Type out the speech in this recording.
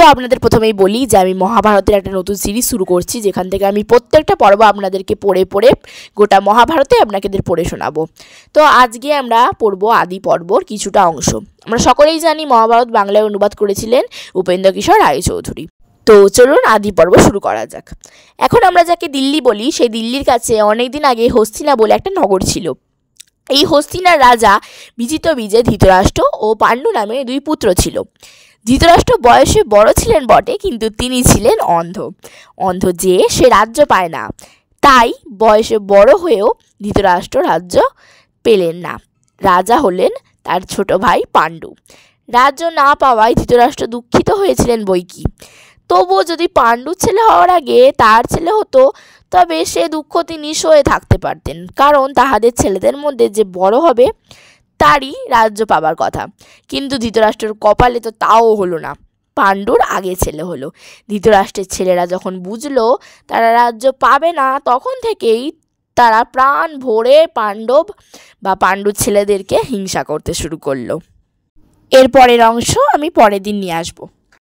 তো আপনাদের প্রথমেই বলি যে আমি মহাভারতের একটা নতুন সিরিজ শুরু করছি, যেখান থেকে আমি প্রত্যেকটা পর্ব আপনাদেরকে পড়ে পড়ে গোটা মহাভারতে আপনাদের পড়ে শোনাবো। তো আজকে আমরা পড়বো আদি পর্বর কিছুটা অংশ। আমরা সকলেই জানি মহাভারত বাংলায় অনুবাদ করেছিলেন উপেন্দ্র কিশোর রায়চৌধুরী। তো চলুন আদি পর্ব শুরু করা যাক। এখন আমরা যাকে দিল্লি বলি, সেই দিল্লির কাছে অনেকদিন আগে হস্তিনা বলে একটা নগর ছিল। এই হস্তিনার রাজা বিজিত বিজে ধৃতরাষ্ট্র ও পাণ্ডু নামে দুই পুত্র ছিল। ধৃতরাষ্ট্র বয়সে বড় ছিলেন বটে, কিন্তু তিনি ছিলেন অন্ধ যে সে রাজ্য পায় না। তাই বয়সে বড় হয়েও ধৃতরাষ্ট্র রাজ্য পেলেন না। রাজা হলেন তার ছোট ভাই পাণ্ডু। রাজ্য না পাওয়ায় ধৃতরাষ্ট্র দুঃখিত হয়েছিলেন বৈকি। তবুও যদি পাণ্ডুর ছেলে হওয়ার আগে তার ছেলে হতো, তবে সে দুঃখ তিনি সয়ে থাকতে পারতেন, কারণ তাহাদের ছেলেদের মধ্যে যে বড় হবে তারই রাজ্য পাবার কথা। কিন্তু ধৃতরাষ্ট্রের কপালে তো তাও হলো না, পাণ্ডুর আগে ছেলে হলো। ধৃতরাষ্ট্রের ছেলেরা যখন বুঝলো তারা রাজ্য পাবে না, তখন থেকেই তারা প্রাণ ভরে পাণ্ডুর ছেলেদেরকে হিংসা করতে শুরু করলো। এর পরের অংশ আমি পরের দিন নিয়ে আসবো।